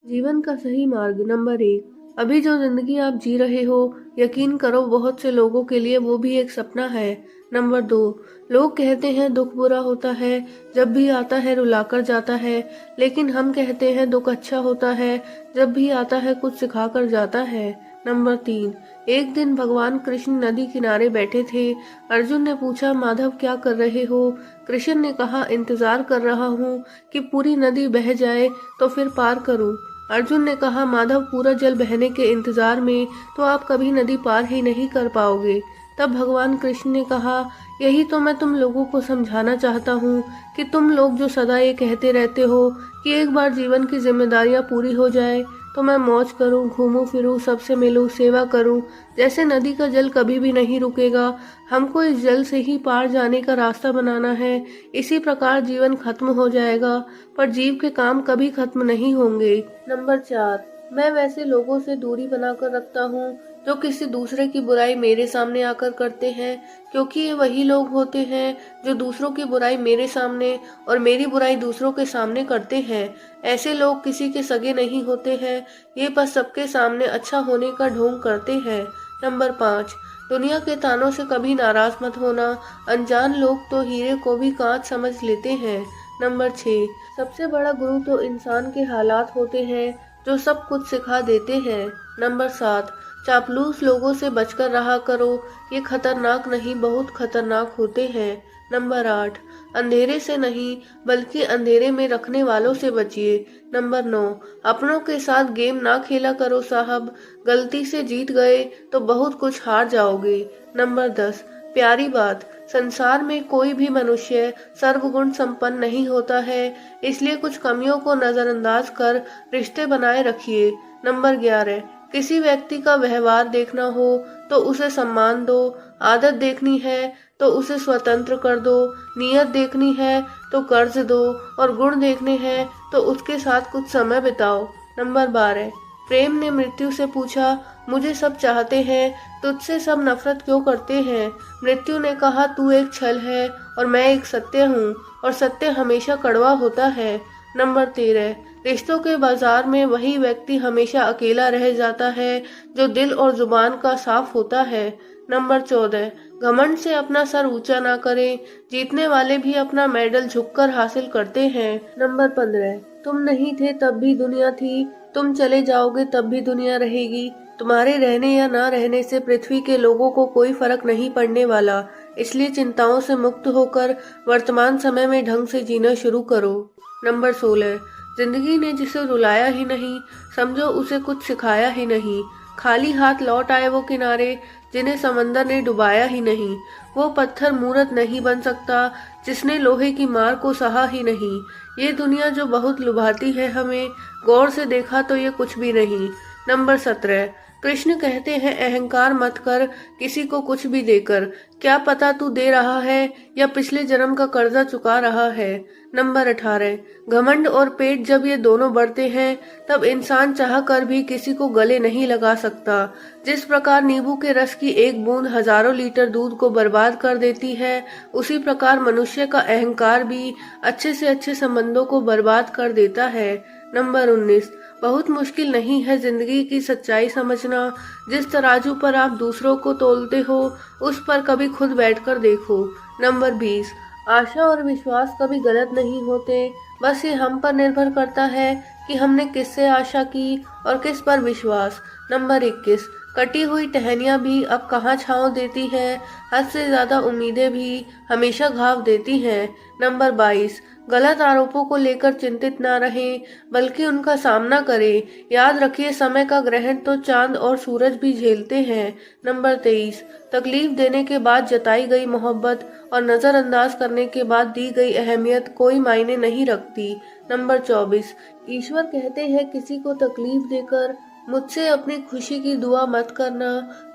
जीवन का सही मार्ग। नंबर 1, अभी जो जिंदगी आप जी रहे हो, यकीन करो बहुत से लोगों के लिए वो भी एक सपना है। नंबर 2, लोग कहते हैं दुख बुरा होता है, जब भी आता है रुलाकर जाता है, लेकिन हम कहते हैं दुख अच्छा होता है, जब भी आता है कुछ सिखाकर जाता है। नंबर 3, एक दिन भगवान कृष्ण नदी किनारे बैठे थे। अर्जुन ने पूछा, माधव क्या कर रहे हो? कृष्ण ने कहा, इंतजार कर रहा हूँ कि पूरी नदी बह जाए तो फिर पार करूँ। अर्जुन ने कहा, माधव पूरा जल बहने के इंतजार में तो आप कभी नदी पार ही नहीं कर पाओगे। तब भगवान कृष्ण ने कहा, यही तो मैं तुम लोगों को समझाना चाहता हूँ कि तुम लोग जो सदा ये कहते रहते हो कि एक बार जीवन की जिम्मेदारियां पूरी हो जाए तो मैं मौज करूं, घूमूं फिरूं, सबसे मिलूं, सेवा करूं, जैसे नदी का जल कभी भी नहीं रुकेगा, हमको इस जल से ही पार जाने का रास्ता बनाना है। इसी प्रकार जीवन खत्म हो जाएगा, पर जीव के काम कभी खत्म नहीं होंगे। नंबर 4, मैं वैसे लोगों से दूरी बनाकर रखता हूँ जो किसी दूसरे की बुराई मेरे सामने आकर करते हैं, क्योंकि ये वही लोग होते हैं जो दूसरों की बुराई मेरे सामने और मेरी बुराई दूसरों के सामने करते हैं। ऐसे लोग किसी के सगे नहीं होते हैं, ये बस सबके सामने अच्छा होने का ढोंग करते हैं। नंबर 5, दुनिया के तानों से कभी नाराज मत होना, अनजान लोग तो हीरे को भी कांच समझ लेते हैं। नंबर 6, सबसे बड़ा गुरु तो इंसान के हालात होते हैं जो सब कुछ सिखा देते हैं। नंबर 7, चापलूस लोगों से बचकर रहा करो, ये खतरनाक नहीं बहुत खतरनाक होते हैं। नंबर 8, अंधेरे से नहीं बल्कि अंधेरे में रखने वालों से बचिए। नंबर 9, अपनों के साथ गेम ना खेला करो साहब, गलती से जीत गए तो बहुत कुछ हार जाओगे। नंबर 10, प्यारी बात, संसार में कोई भी मनुष्य सर्वगुण संपन्न नहीं होता है, इसलिए कुछ कमियों को नजरअंदाज कर रिश्ते बनाए रखिए। नंबर 11, किसी व्यक्ति का व्यवहार देखना हो तो उसे सम्मान दो, आदत देखनी है तो उसे स्वतंत्र कर दो, नियत देखनी है तो कर्ज दो और गुण देखने हैं तो उसके साथ कुछ समय बिताओ। नंबर 12, प्रेम ने मृत्यु से पूछा, मुझे सब चाहते हैं, तुझसे सब नफरत क्यों करते हैं? मृत्यु ने कहा, तू एक छल है और मैं एक सत्य हूँ, और सत्य हमेशा कड़वा होता है। नंबर 13, रिश्तों के बाजार में वही व्यक्ति हमेशा अकेला रह जाता है जो दिल और जुबान का साफ होता है। नंबर 14, घमंड से अपना सर ऊंचा ना करें, जीतने वाले भी अपना मेडल झुककर हासिल करते हैं। नंबर 15, तुम नहीं थे तब भी दुनिया थी, तुम चले जाओगे तब भी दुनिया रहेगी, तुम्हारे रहने या ना रहने से पृथ्वी के लोगों को कोई फर्क नहीं पड़ने वाला, इसलिए चिंताओं से मुक्त होकर वर्तमान समय में ढंग से जीना शुरू करो। नंबर 16, जिंदगी ने जिसे रुलाया ही नहीं, समझो उसे कुछ सिखाया ही नहीं, खाली हाथ लौट आए वो किनारे जिन्हें समंदर ने डुबाया ही नहीं, वो पत्थर मूरत नहीं बन सकता जिसने लोहे की मार को सहा ही नहीं, ये दुनिया जो बहुत लुभाती है हमें, गौर से देखा तो ये कुछ भी नहीं। नंबर 17, कृष्ण कहते हैं अहंकार मत कर किसी को कुछ भी देकर, क्या पता तू दे रहा है या पिछले जन्म का कर्जा चुका रहा है। नंबर 18, घमंड और पेट जब ये दोनों बढ़ते हैं तब इंसान चाह कर भी किसी को गले नहीं लगा सकता। जिस प्रकार नींबू के रस की एक बूंद हजारों लीटर दूध को बर्बाद कर देती है, उसी प्रकार मनुष्य का अहंकार भी अच्छे से अच्छे संबंधों को बर्बाद कर देता है। नंबर 19, बहुत मुश्किल नहीं है जिंदगी की सच्चाई समझना, जिस तराजू पर आप दूसरों को तोलते हो उस पर कभी खुद बैठकर देखो। नंबर 20, आशा और विश्वास कभी गलत नहीं होते, बस ये हम पर निर्भर करता है कि हमने किससे आशा की और किस पर विश्वास। नंबर 21, कटी हुई टहनियां भी अब कहाँ छांव देती हैं, हद से ज्यादा उम्मीदें भी हमेशा घाव देती हैं। नंबर 22, गलत आरोपों को लेकर चिंतित ना रहें बल्कि उनका सामना करें, याद रखिए समय का ग्रहण तो चांद और सूरज भी झेलते हैं। नंबर 23, तकलीफ देने के बाद जताई गई मोहब्बत और नजरअंदाज करने के बाद दी गई अहमियत कोई मायने नहीं रखती। नंबर 24, ईश्वर कहते हैं किसी को तकलीफ देकर मुझसे अपनी खुशी की दुआ मत करना,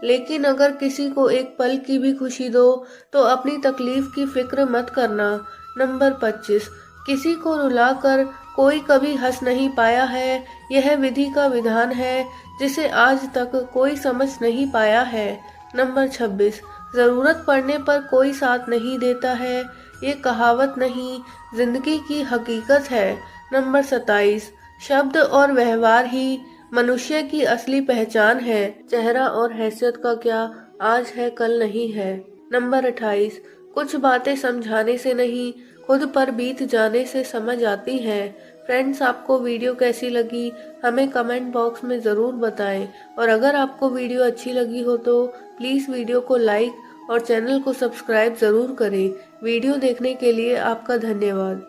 लेकिन अगर किसी को एक पल की भी खुशी दो तो अपनी तकलीफ की फिक्र मत करना। नंबर 25, किसी को रुलाकर कोई कभी हंस नहीं पाया है, यह विधि का विधान है जिसे आज तक कोई समझ नहीं पाया है। नंबर 26, जरूरत पड़ने पर कोई साथ नहीं देता है, ये कहावत नहीं जिंदगी की हकीकत है। नंबर 27, शब्द और व्यवहार ही मनुष्य की असली पहचान है। चेहरा और हैसियत का क्या, आज है कल नहीं है। नंबर 28, कुछ बातें समझाने से नहीं, खुद पर बीत जाने से समझ आती हैं। फ्रेंड्स, आपको वीडियो कैसी लगी हमें कमेंट बॉक्स में ज़रूर बताएं। और अगर आपको वीडियो अच्छी लगी हो तो प्लीज़ वीडियो को लाइक और चैनल को सब्सक्राइब ज़रूर करें। वीडियो देखने के लिए आपका धन्यवाद।